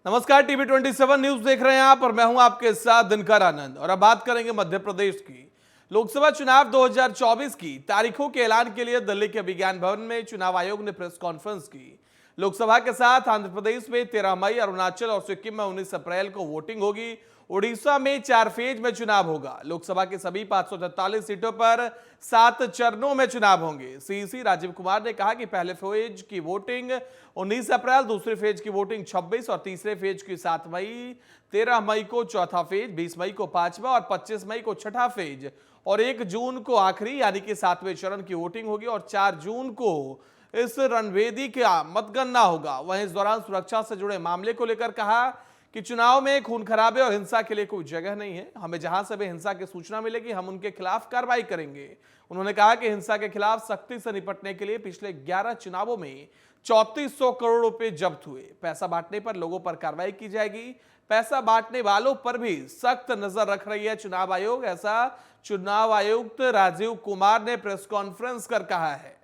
नमस्कार, TV 27 news देख रहे हैं आप और मैं हूं आपके साथ दिनकर आनंद। और अब बात करेंगे मध्य प्रदेश की। लोकसभा चुनाव 2024 की तारीखों के ऐलान के लिए दिल्ली के विज्ञान भवन में चुनाव आयोग ने प्रेस कॉन्फ्रेंस की। लोकसभा के साथ आंध्र प्रदेश में 13 मई, अरुणाचल और सिक्किम में 19 अप्रैल को वोटिंग होगी। उड़ीसा में 4 फेज में चुनाव होगा। लोकसभा की सभी 543 सीटों पर 7 चरणों में चुनाव होंगे। सीईसी राजीव कुमार ने कहा कि पहले फेज की वोटिंग 19 अप्रैल, दूसरे फेज की वोटिंग 26 और तीसरे फेज की 7 मई, 13 मई को चौथा फेज, 20 मई को पांचवा और 25 मई को छठा फेज और 1 जून को आखिरी यानी कि 7वें चरण की वोटिंग होगी और 4 जून को इस रणवेदी का मतगणना होगा। वहीं इस दौरान सुरक्षा से जुड़े मामले को लेकर कहा कि चुनाव में खून खराबे और हिंसा के लिए कोई जगह नहीं है। हमें जहां से भी हिंसा की सूचना मिलेगी हम उनके खिलाफ कार्रवाई करेंगे। उन्होंने कहा कि हिंसा के खिलाफ सख्ती से निपटने के लिए पिछले 11 चुनावों में 3400 करोड़ रुपए जब्त हुए। पैसा बांटने पर लोगों पर कार्रवाई की जाएगी। पैसा बांटने वालों पर भी सख्त नजर रख रही है चुनाव आयोग, ऐसा चुनाव आयुक्त राजीव कुमार ने प्रेस कॉन्फ्रेंस कर कहा है।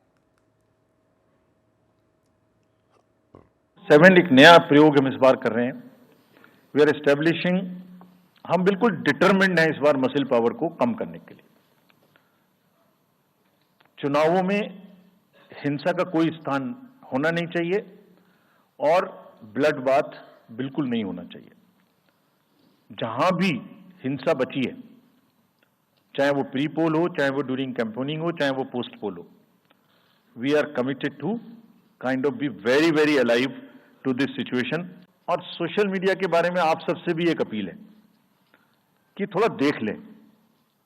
7 एक नया प्रयोग हम इस बार कर रहे हैं। वी आर एस्टेब्लिशिंग, हम बिल्कुल डिटरमिन्ड हैं इस बार मसल पावर को कम करने के लिए। चुनावों में हिंसा का कोई स्थान होना नहीं चाहिए और ब्लड बाथ बिल्कुल नहीं होना चाहिए। जहां भी हिंसा बची है, चाहे वो प्री पोल हो, चाहे वो ड्यूरिंग कैंपेनिंग हो, चाहे वो पोस्ट पोल हो, we are committed to kind of be very very alive to this situation. और सोशल मीडिया के बारे में आप सबसे भी एक अपील है कि थोड़ा देख लें,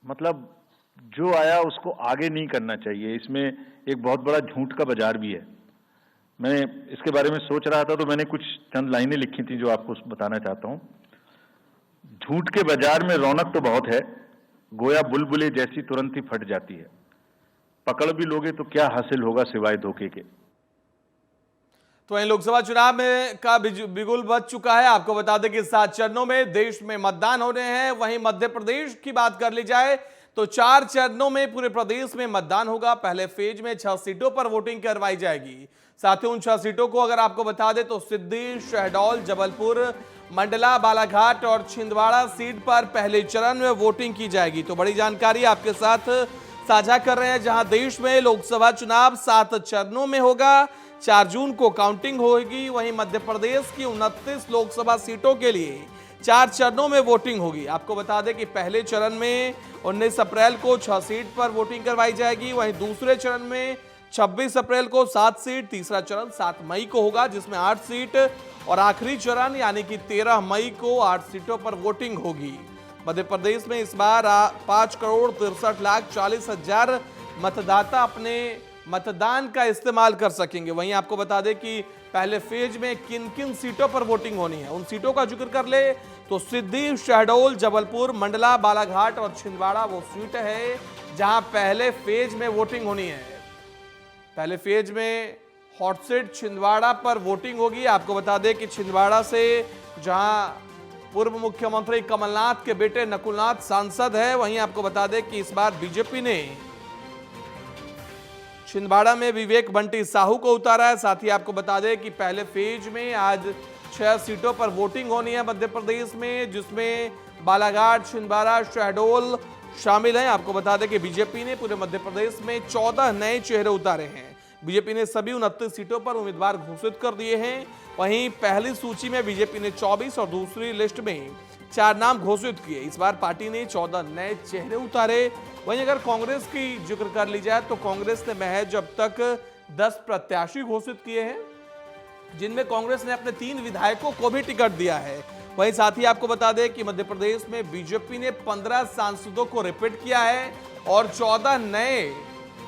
मतलब जो आया उसको आगे नहीं करना चाहिए। इसमें एक बहुत बड़ा झूठ का बाजार भी है। मैं इसके बारे में सोच रहा था तो मैंने कुछ चंद लाइनें लिखी थी जो आपको बताना चाहता हूं। झूठ के बाजार में रौनक तो बहुत है, गोया बुलबुले जैसी तुरंत ही फट जाती है। पकड़ भी लोगे तो क्या हासिल होगा सिवाय धोखे के। तो वहीं लोकसभा चुनाव में का बिगुल बज चुका है। आपको बता दें कि 7 चरणों में देश में मतदान हो रहे हैं। वहीं मध्य प्रदेश की बात कर ली जाए तो 4 चरणों में पूरे प्रदेश में मतदान होगा। पहले फेज में 6 सीटों पर वोटिंग करवाई जाएगी। साथ ही उन 6 सीटों को अगर आपको बता दें तो सिद्दी, शहडोल, जबलपुर, मंडला, बालाघाट और छिंदवाड़ा सीट पर पहले चरण में वोटिंग की जाएगी। तो बड़ी जानकारी आपके साथ साझा कर रहे हैं। जहां देश में लोकसभा चुनाव 7 चरणों में होगा, 4 जून को काउंटिंग होगी। वहीं मध्य प्रदेश की 29 लोकसभा सीटों के लिए 4 चरणों में वोटिंग होगी। आपको बता दें कि पहले चरण में 19 अप्रैल को 6 सीट पर वोटिंग करवाई जाएगी। वहीं दूसरे चरण में 26 अप्रैल को 7 सीट, तीसरा चरण 7 मई को होगा जिसमें 8 सीट और आखिरी चरण यानी कि 13 मई को 8 सीटों पर वोटिंग होगी। मध्य प्रदेश में इस बार 5,63,40,000 मतदाता अपने मतदान का इस्तेमाल कर सकेंगे। वहीं आपको बता दें कि पहले फेज में किन किन सीटों पर वोटिंग होनी है, उन सीटों का जिक्र कर ले तो सिद्दी, शहडोल, जबलपुर, मंडला, बालाघाट और छिंदवाड़ा वो सीट है जहां पहले फेज में वोटिंग होनी है। पहले फेज में हॉट सीट छिंदवाड़ा पर वोटिंग होगी। आपको बता दें कि छिंदवाड़ा से जहां पूर्व मुख्यमंत्री कमलनाथ के बेटे नकुलनाथ सांसद है, वहीं आपको बता दें कि इस बार बीजेपी ने छिंदवाड़ा में विवेक बंटी साहू को उतारा है। साथ ही आपको बता दें कि पहले फेज में आज 6 सीटों पर वोटिंग होनी है मध्य प्रदेश में, जिसमें बालाघाट, छिंदवाड़ा, शहडोल शामिल हैं। आपको बता दें कि बीजेपी ने पूरे मध्य प्रदेश में 14 नए चेहरे उतारे हैं। बीजेपी ने सभी 29 सीटों पर उम्मीदवार घोषित कर दिए हैं। वहीं पहली सूची में बीजेपी ने 24 और दूसरी लिस्ट में 4 नाम घोषित किए। इस बार पार्टी ने 14 नए चेहरे उतारे। वहीं अगर कांग्रेस की जिक्र कर ली जाए तो कांग्रेस ने महज अब तक 10 प्रत्याशी घोषित किए हैं, जिनमें कांग्रेस ने अपने 3 विधायकों को भी टिकट दिया है। वहीं साथ ही आपको बता दें कि मध्य प्रदेश में बीजेपी ने 15 सांसदों को रिपीट किया है और 14 नए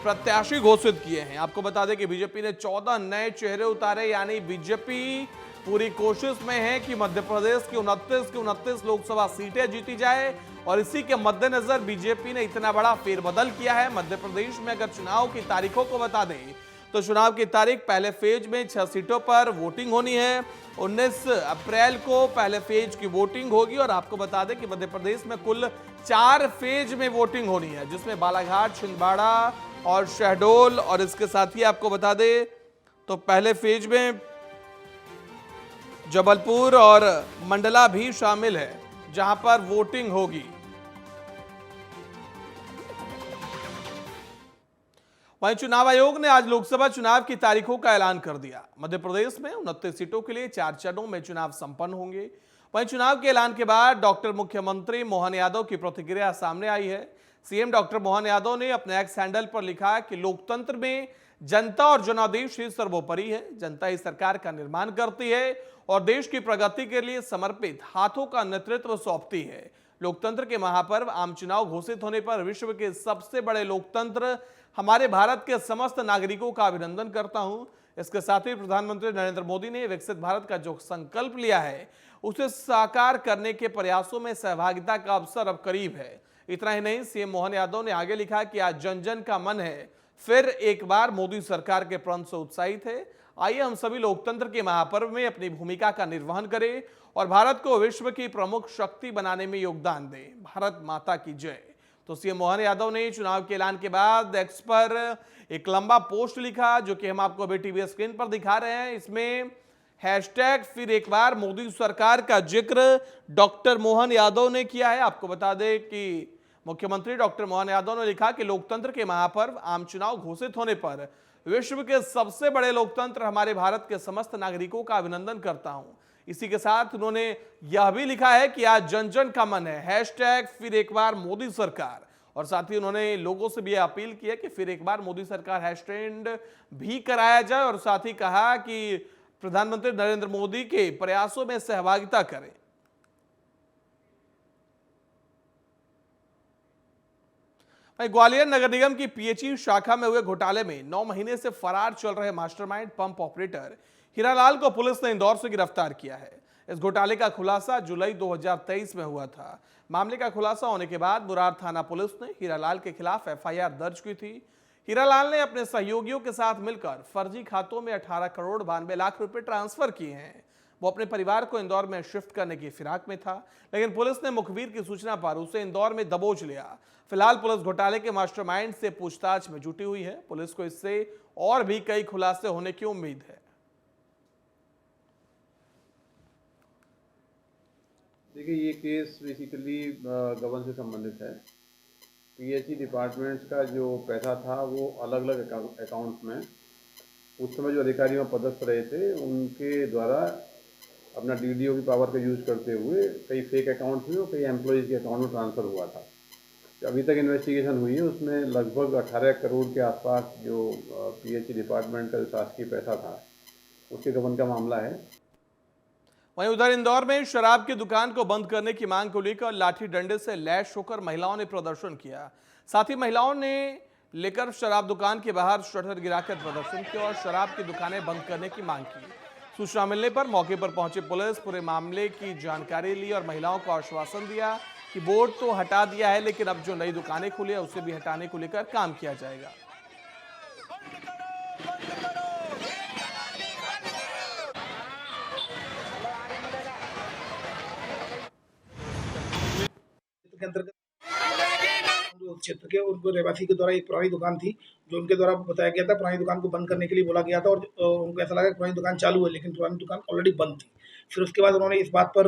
प्रत्याशी घोषित किए हैं। आपको बता दें कि बीजेपी ने 14 नए चेहरे उतारे, यानी बीजेपी पूरी कोशिश में है कि मध्य प्रदेश की 29 लोकसभा सीटें जीती जाए। और इसी के मद्देनजर बीजेपी ने इतना बड़ा फेरबदल किया है मध्य प्रदेश में। अगर चुनाव की तारीखों को बता दें तो चुनाव की तारीख पहले फेज में 6 सीटों पर वोटिंग होनी है। 19 अप्रैल को पहले फेज की वोटिंग होगी और आपको बता दें कि मध्य प्रदेश में कुल 4 फेज में वोटिंग होनी है, जिसमें बालाघाट, छिंदवाड़ा और शहडोल। और इसके साथ ही आपको बता दें तो पहले फेज में जबलपुर और मंडला भी शामिल है, जहां पर वोटिंग होगी। वहीं चुनाव आयोग ने आज लोकसभा चुनाव की तारीखों का ऐलान कर दिया। मध्य प्रदेश में 29 सीटों के लिए 4 चरणों में चुनाव संपन्न होंगे। वहीं चुनाव के ऐलान के बाद डॉक्टर मुख्यमंत्री मोहन यादव की प्रतिक्रिया सामने आई है। सीएम डॉक्टर मोहन यादव ने अपने एक्स हैंडल पर लिखा कि लोकतंत्र में जनता और जनादेश ही सर्वोपरि है। जनता ही सरकार का निर्माण करती है और देश की प्रगति के लिए समर्पित हाथों का नेतृत्व सौंपती है। लोकतंत्र के महापर्व आम चुनाव घोषित होने पर विश्व के सबसे बड़े लोकतंत्र हमारे भारत के समस्त नागरिकों का अभिनंदन करता हूं। इसके साथ ही प्रधानमंत्री नरेंद्र मोदी ने विकसित भारत का जो संकल्प लिया है उसे साकार करने के प्रयासों में सहभागिता का अवसर अब करीब है। इतना ही नहीं, सीएम मोहन यादव ने आगे लिखा कि आज जन जन का मन है फिर एक बार मोदी सरकार के प्रण से उत्साहित है। आइए हम सभी लोकतंत्र के महापर्व में अपनी भूमिका का निर्वहन करें और भारत को विश्व की प्रमुख शक्ति बनाने में योगदान दें। भारत माता की जय। तो सीएम मोहन यादव ने चुनाव के ऐलान के बाद एक्स पर एक लंबा पोस्ट लिखा, जो कि हम आपको अभी टीवी स्क्रीन पर दिखा रहे हैं। इसमें हैशटैग फिर एक बार मोदी सरकार का जिक्र डॉक्टर मोहन यादव ने किया है। आपको बता दें कि मुख्यमंत्री डॉक्टर मोहन यादव ने लिखा कि लोकतंत्र के महापर्व आम चुनाव घोषित होने पर विश्व के सबसे बड़े लोकतंत्र हमारे भारत के समस्त नागरिकों का अभिनंदन करता हूं। इसी के साथ उन्होंने यह भी लिखा है कि आज जन जन का मन है, हैशटैग फिर एक बार मोदी सरकार। और साथ ही उन्होंने लोगों से भी अपील की है कि फिर एक बार मोदी सरकार हैशटैग भी कराया जाए और साथ ही कहा कि प्रधानमंत्री नरेंद्र मोदी के प्रयासों में सहभागिता करें। ग्वालियर नगर निगम की पीएचई शाखा में हुए घोटाले में 9 महीने से फरार चल रहे मास्टरमाइंड पंप ऑपरेटर हीरालाल को पुलिस ने इंदौर से गिरफ्तार किया है। इस घोटाले का खुलासा जुलाई 2023 में हुआ था। मामले का खुलासा होने के बाद बुरार थाना पुलिस ने हीरालाल के खिलाफ एफआईआर दर्ज की थी। हीरालाल ने अपने सहयोगियों के साथ मिलकर फर्जी खातों में 18 करोड़ 92 लाख रुपए ट्रांसफर किए हैं। वो अपने परिवार को इंदौर में शिफ्ट करने की फिराक में था, लेकिन पुलिस ने मुखबिर की सूचना पर उसे इंदौर में दबोच लिया। फिलहाल पुलिस घोटाले के मास्टरमाइंड से पूछताछ में जुटी हुई है। पुलिस को इससे और भी कई खुलासे होने की उम्मीद है। देखिए, ये केस बेसिकली गबन से संबंधित है। पीएचई डिपार्टमेंट्स का जो पैसा था वो अलग अलग अकाउंट्स में उस समय जो अधिकारी वहाँ पदस्थ रहे थे उनके द्वारा अपना डीडीओ की पावर का यूज़ करते हुए कई फेक अकाउंट्स में और कई एम्प्लॉयज़ के अकाउंट में ट्रांसफ़र हुआ था। अभी तक इन्वेस्टिगेशन हुई है, उसमें लगभग 18 करोड़ के आसपास जो पीएचई डिपार्टमेंट का जो शासकीय पैसा था उसके गबन का मामला है। वहीं उधर इंदौर में शराब की दुकान को बंद करने की मांग को लेकर लाठी डंडे से लैश होकर महिलाओं ने प्रदर्शन किया। साथ ही महिलाओं ने लेकर शराब दुकान के बाहर शटर गिराकर प्रदर्शन किया और शराब की दुकानें बंद करने की मांग की। सूचना मिलने पर मौके पर पहुंची पुलिस पूरे मामले की जानकारी ली और महिलाओं को आश्वासन दिया कि बोर्ड तो हटा दिया है, लेकिन अब जो नई दुकानें खुली है उसे भी हटाने को लेकर काम किया जाएगा। के अंतर्गत क्षेत्र के उनको रहवासी के द्वारा एक पुरानी दुकान थी जो उनके द्वारा बताया गया था। पुरानी दुकान को बंद करने के लिए बोला गया था और उनको ऐसा लगा कि पुरानी दुकान चालू है, लेकिन पुरानी दुकान ऑलरेडी बंद थी। फिर उसके बाद उन्होंने इस बात पर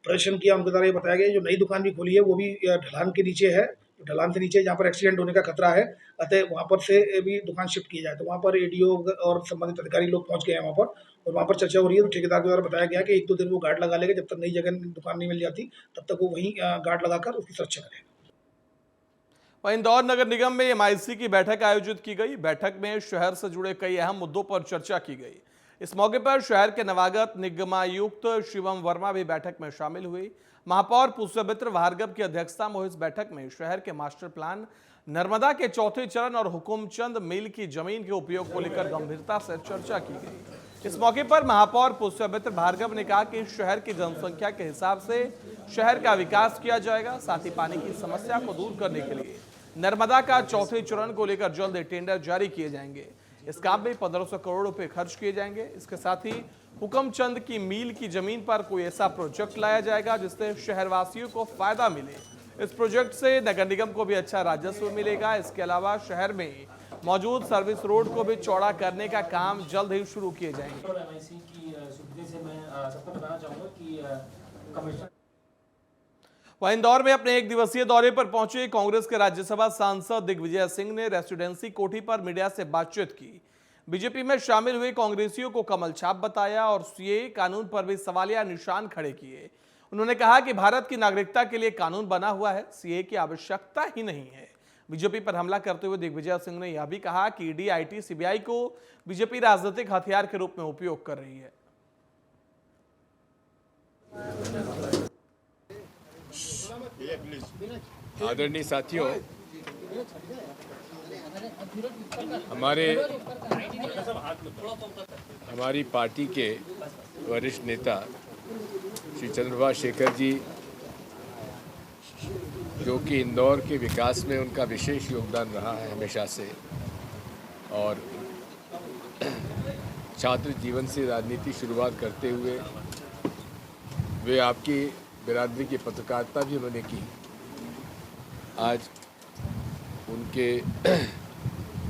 प्रदर्शन किया। उनके द्वारा ये बताया गया जो नई दुकान भी खोली है वो भी ढलान के नीचे है, ढलान से नीचे जहाँ पर एक्सीडेंट होने का खतरा है, अतः वहाँ पर से भी दुकान शिफ्ट की जाए। तो वहाँ पर एडीओ और संबंधित अधिकारी लोग पहुँच गए हैं वहाँ पर और वहाँ पर चर्चा हो रही है। तो ठेकेदार के द्वारा बताया गया कि 1-2 दिन वो गार्ड लगा लेगा, जब तक नई जगह दुकान नहीं मिल जाती तब तक वो वहीं गार्ड लगाकर उसकी सुरक्षा करेगा। वहीं इंदौर नगर निगम में एमआईसी की बैठक आयोजित की गई। बैठक में शहर से जुड़े कई अहम मुद्दों पर चर्चा की गई। इस मौके पर शहर के नवागत निगमायुक्त शिवम वर्मा भी बैठक में शामिल हुई। महापौर पुष्पमित्र भार्गव की अध्यक्षता में हुई इस बैठक में शहर के मास्टर प्लान, नर्मदा के चौथे चरण और हुकुमचंद मिल की जमीन के उपयोग को लेकर गंभीरता से चर्चा की गई। इस मौके पर महापौर पुष्पमित्र भार्गव ने कहा कि शहर की जनसंख्या के हिसाब से शहर का विकास किया जाएगा। साथ ही पानी की समस्या को दूर करने के लिए नर्मदा का चौथे चरण को लेकर जल्द टेंडर जारी किए जाएंगे। इस काम में 1500 करोड़ रुपए खर्च किए जाएंगे। इसके साथ ही हुकुमचंद की मील की जमीन पर कोई ऐसा प्रोजेक्ट लाया जाएगा जिससे शहरवासियों को फायदा मिले। इस प्रोजेक्ट से नगर निगम को भी अच्छा राजस्व मिलेगा। इसके अलावा शहर में मौजूद सर्विस रोड को भी चौड़ा करने का काम जल्द ही शुरू किए जाएंगे। एमआईसी की सुविधा से मैं सबको बताना चाहूँगा कि कमिश्नर वहीं इंदौर में अपने एक दिवसीय दौरे पर पहुंचे कांग्रेस के राज्यसभा सांसद दिग्विजय सिंह ने रेसिडेंसी कोठी पर मीडिया से बातचीत की। बीजेपी में शामिल हुए कांग्रेसियों को कमल छाप बताया और सीएए कानून पर भी सवालिया निशान खड़े किए। उन्होंने कहा कि भारत की नागरिकता के लिए कानून बना हुआ है, सीएए की आवश्यकता ही नहीं है। बीजेपी पर हमला करते हुए दिग्विजय सिंह ने यह भी कहा कि ईडी, आईटी, सीबीआई को बीजेपी राजनीतिक हथियार के रूप में उपयोग कर रही है। आदरणीय साथियों, हमारी पार्टी के वरिष्ठ नेता श्री चंद्रप्रभाष शेखर जी, जो कि इंदौर के विकास में उनका विशेष योगदान रहा है हमेशा से, और छात्र जीवन से राजनीति शुरुआत करते हुए वे आपकी बिरादरी की पत्रकारिता भी उन्होंने की। आज उनके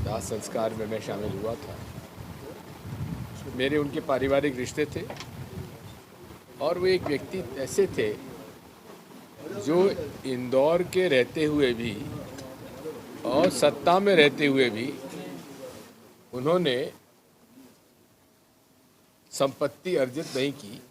दाह संस्कार में मैं शामिल हुआ था। मेरे उनके पारिवारिक रिश्ते थे और वो एक व्यक्ति ऐसे थे जो इंदौर के रहते हुए भी और सत्ता में रहते हुए भी उन्होंने संपत्ति अर्जित नहीं की।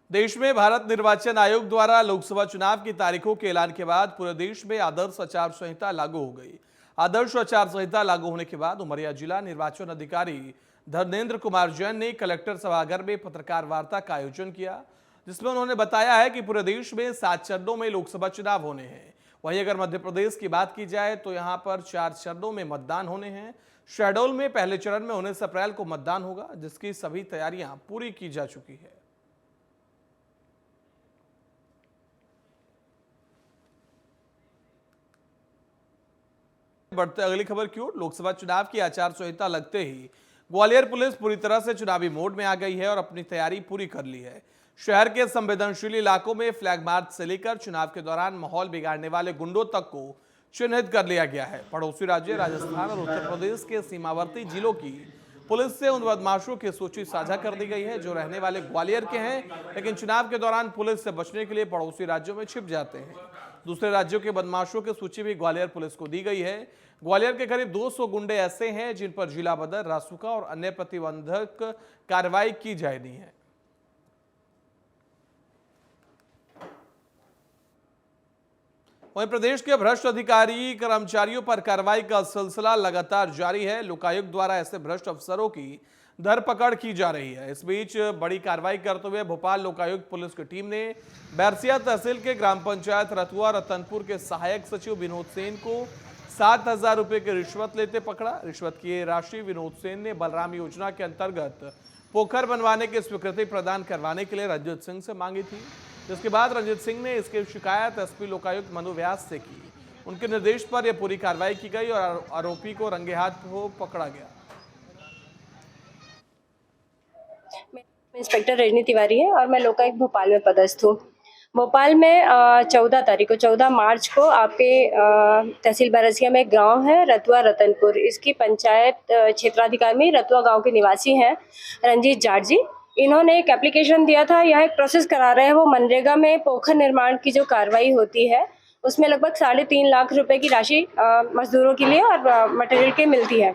देश में भारत निर्वाचन आयोग द्वारा लोकसभा चुनाव की तारीखों के ऐलान के बाद पूरे देश में आदर्श आचार संहिता लागू हो गई। आदर्श आचार संहिता लागू होने के बाद उमरिया जिला निर्वाचन अधिकारी धर्मेंद्र कुमार जैन ने कलेक्टर सभागार में पत्रकार वार्ता का आयोजन किया, जिसमें उन्होंने बताया है कि पूरे देश में 7 चरणों में लोकसभा चुनाव होने हैं। वहीं अगर मध्य प्रदेश की बात की जाए तो यहां पर 4 चरणों में मतदान होने हैं। शहडोल में पहले चरण में 19 अप्रैल को मतदान होगा, जिसकी सभी तैयारियां पूरी की जा चुकी है। बढ़ते अगली खबर की ओर। लोकसभा चुनाव की आचार संहिता लगते ही ग्वालियर पुलिस पूरी तरह से चुनावी मोड में आ गई है और अपनी तैयारी पूरी कर ली है। शहर के संवेदनशील इलाकों में फ्लैग मार्च से लेकर चुनाव के दौरान माहौल बिगाड़ने वाले गुंडों तक को चिन्हित कर लिया गया है। पड़ोसी राज्य राजस्थान और उत्तर प्रदेश के सीमावर्ती जिलों की पुलिस से उन बदमाशों की सूची साझा कर दी गई है जो रहने वाले ग्वालियर के हैं, लेकिन चुनाव के दौरान पुलिस से बचने के लिए पड़ोसी राज्यों में छिप जाते हैं। दूसरे राज्यों के बदमाशों की सूची भी ग्वालियर पुलिस को दी गई है। ग्वालियर के करीब 200 गुंडे ऐसे हैं जिन पर जिला बदर, रासुका और अन्य प्रतिबंधक कार्रवाई की जानी है। वहीं प्रदेश के भ्रष्ट अधिकारी कर्मचारियों पर कार्रवाई का सिलसिला लगातार जारी है। लोकायुक्त द्वारा ऐसे भ्रष्ट अफसरों की धरपकड़ की जा रही है। इस बीच बड़ी कार्रवाई करते हुए भोपाल लोकायुक्त पुलिस की टीम ने बैरसिया तहसील के ग्राम पंचायत रतुआ रतनपुर के सहायक सचिव विनोद सेन को 7,000 रुपए की रिश्वत लेते पकड़ा। रिश्वत की राशि विनोद सेन ने बलराम योजना के अंतर्गत पोखर बनवाने की स्वीकृति प्रदान करवाने के लिए रंजीत सिंह से मांगी थी, जिसके बाद रंजीत सिंह ने इसकी शिकायत एसपी लोकायुक्त मनु व्यास से की। उनके निर्देश पर यह पूरी कार्रवाई की गई और आरोपी को रंगे हाथ पकड़ा गया। इंस्पेक्टर रजनी तिवारी है और मैं लोकायुक्त भोपाल में पदस्थ हूँ। भोपाल में 14 मार्च को आपके तहसील बैरसिया में गांव है रतुआ रतनपुर, इसकी पंचायत क्षेत्राधिकारी रतुआ गांव के निवासी हैं रंजीत जाट जी। इन्होंने एक एप्लीकेशन दिया था, यह एक प्रोसेस करा रहे हैं। वो मनरेगा में पोखर निर्माण की जो कार्रवाई होती है उसमें लगभग 3.5 लाख रुपए की राशि मजदूरों के लिए और मटेरियल के मिलती है।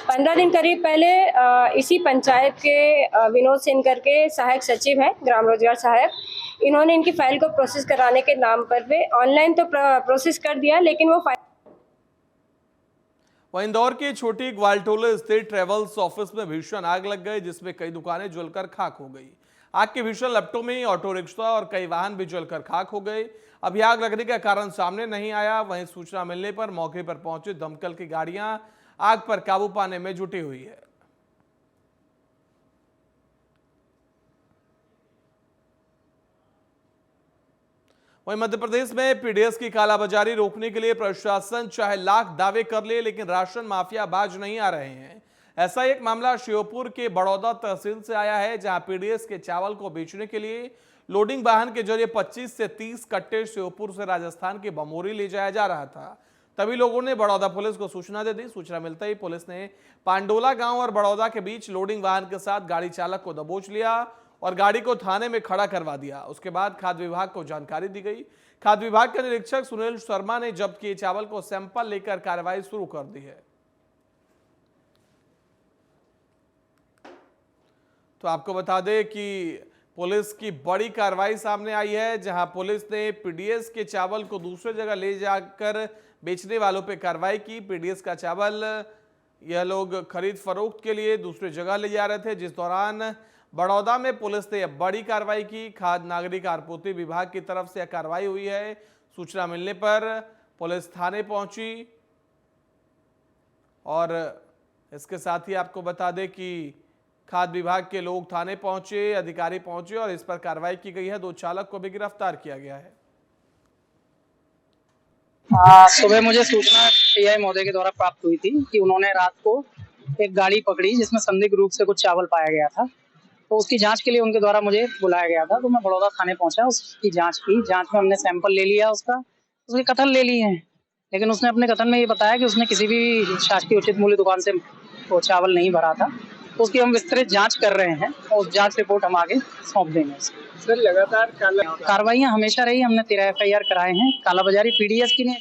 15 दिन करीब पहले इसी पंचायत के विनोद सेन करके सहायक सचिव हैं, ग्राम रोजगार सहायक, इन्होंने इनकी फाइल को प्रोसेस कराने के नाम पर वे ऑनलाइन तो प्रोसेस कर दिया, लेकिन वो फाइल। वहीं इंदौर के छोटी ग्वालटोले स्थित ट्रेवल्स ऑफिस में भीषण आग लग गई, जिसमें कई दुकानें जलकर खाक हो गई। आग के भीषण लपटों में ऑटो रिक्शा और कई वाहन भी जलकर खाक हो गए। अभी आग लगने का कारण सामने नहीं आया। वहीं सूचना मिलने पर मौके पर पहुंची दमकल की गाड़ियां आग पर काबू पाने में जुटी हुई है। वहीं मध्य प्रदेश में पीडीएस की कालाबाजारी रोकने के लिए प्रशासन चाहे लाख दावे कर ले, लेकिन राशन माफिया बाज नहीं आ रहे हैं। ऐसा एक मामला श्योपुर के बड़ौदा तहसील से आया है, जहां पीडीएस के चावल को बेचने के लिए लोडिंग वाहन के जरिए 25 से 30 कट्टे श्योपुर से राजस्थान के बमोरी ले जाया जा रहा था। तभी लोगों ने बड़ौदा पुलिस को सूचना दे दी। सूचना मिलते ही पुलिस ने पांडोला गांव और बड़ौदा के बीच लोडिंग वाहन के साथ गाड़ी चालक को दबोच लिया और गाड़ी को थाने में खड़ा करवा दिया। उसके बाद खाद्य विभाग को जानकारी दी गई। खाद्य विभाग के निरीक्षक सुनील शर्मा ने जब्त किए चावल को सैंपल लेकर कार्रवाई शुरू कर दी है। तो आपको बता दें कि पुलिस की बड़ी कार्रवाई सामने आई है, जहां पुलिस ने पीडीएस के चावल को दूसरे जगह ले जाकर बेचने वालों पर कार्रवाई की। पीडीएस का चावल यह लोग खरीद फरोख्त के लिए दूसरी जगह ले जा रहे थे, जिस दौरान बड़ौदा में पुलिस ने बड़ी कार्रवाई की। खाद्य नागरिक आपूर्ति विभाग की तरफ से यह कार्रवाई हुई है। सूचना मिलने पर पुलिस थाने पहुंची और इसके साथ ही आपको बता दें कि खाद्य विभाग के लोग थाने पहुंचे, अधिकारी पहुंचे और इस पर कार्रवाई की गई है। 2 चालक को भी गिरफ्तार किया गया है। सुबह मुझे सूचना पीआई महोदय के द्वारा प्राप्त हुई थी कि उन्होंने रात को एक गाड़ी पकड़ी जिसमें संदिग्ध रूप से कुछ चावल पाया गया था, तो उसकी जांच के लिए उनके द्वारा मुझे बुलाया गया था। तो मैं बड़ौदा थाने पहुंचा, उसकी जांच की। जांच में हमने सैंपल ले लिया, उसके कथन ले लिए हैं, लेकिन उसने अपने कथन में ये बताया कि उसने किसी भी शासकीय उचित मूल्य दुकान से वो चावल नहीं भरा था। तो उसकी हम विस्तृत जांच कर रहे हैं और उस जांच रिपोर्ट हम आगे सौंप देंगे। सर लगातार कार्रवाइयाँ हमेशा रही, हमने 13 FIR कराए हैं। कालाबाजारी पीडीएस की ने।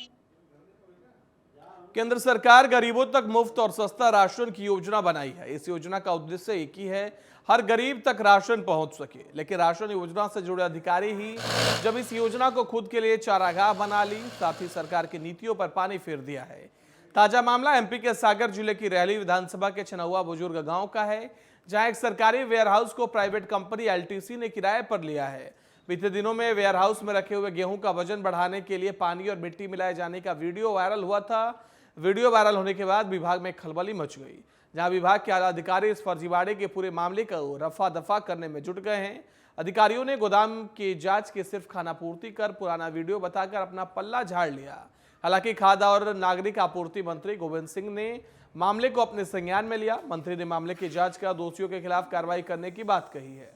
केंद्र सरकार गरीबों तक मुफ्त और सस्ता राशन की योजना बनाई है। इस योजना का उद्देश्य एक ही है, हर गरीब तक राशन पहुंच सके। लेकिन राशन योजना से जुड़े अधिकारी ही जब इस योजना को खुद के लिए चारागाह बना ली, साथ ही सरकार की नीतियों पर पानी फेर दिया है। ताजा मामला एमपी के सागर जिले की रहली विधानसभा के छनौआ बुजुर्ग गांव का है, जहां एक सरकारी वेयरहाउस को प्राइवेट कंपनी एलटीसी ने किराए पर लिया है। बीते दिनों में वेयरहाउस में रखे हुए गेहूं का वजन बढ़ाने के लिए पानी और मिट्टी मिलाए जाने का वीडियो वायरल हुआ था। वीडियो वायरल होने के बाद विभाग में खलबली मच गई, जहां विभाग के आला अधिकारी इस फर्जीवाड़े के पूरे मामले को रफा दफा करने में जुट गए हैं। अधिकारियों ने गोदाम की जांच की सिर्फ खानापूर्ति कर पुराना वीडियो बताकर अपना पल्ला झाड़ लिया। हालांकि खाद्य और नागरिक आपूर्ति मंत्री गोविंद सिंह ने मामले को अपने संज्ञान में लिया। मंत्री ने मामले की जांच कर दोषियों के खिलाफ कार्रवाई करने की बात कही है।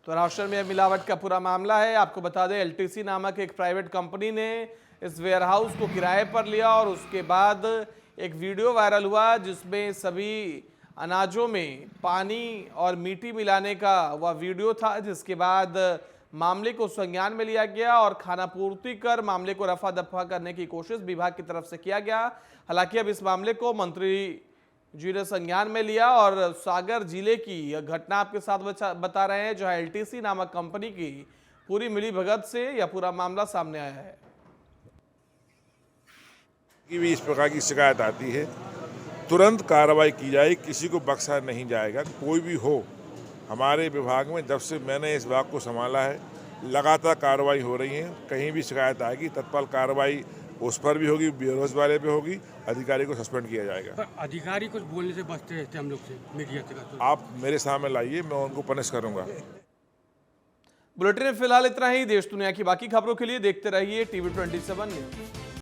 तो राशन में मिलावट का पूरा मामला है। आपको बता दें, एलटीसी नामक एक प्राइवेट कंपनी ने इस वेयरहाउस को किराए पर लिया और उसके बाद एक वीडियो वायरल हुआ जिसमें सभी अनाजों में पानी और मिट्टी मिलाने का वह वीडियो था, जिसके बाद मामले को संज्ञान में लिया गया और खानापूर्ति कर मामले को रफा दफा करने की कोशिश विभाग की तरफ से किया गया। हालांकि अब इस मामले को मंत्री जी ने संज्ञान में लिया और सागर जिले की यह घटना आपके साथ बता रहे हैं, जहां एलटीसी नामक कंपनी की पूरी मिलीभगत से यह पूरा मामला सामने आया है। की भी इस प्रकार की शिकायत आती है, तुरंत कार्रवाई की जाए, किसी को बख्शा नहीं जाएगा। कोई भी हो, हमारे विभाग में जब से मैंने इस विभाग को संभाला है लगातार कार्रवाई हो रही है। कहीं भी शिकायत आएगी तत्काल कार्रवाई उस पर भी होगी, बेरोज वाले पे होगी, अधिकारी को सस्पेंड किया जाएगा। अधिकारी कुछ बोलने से बचते रहते हम लोग से, मीडिया से। आप मेरे सामने लाइए, मैं उनको पनिश करूंगा। बुलेटिन में फिलहाल इतना ही। देश दुनिया की बाकी खबरों के लिए देखते रहिए TV 27 न्यूज।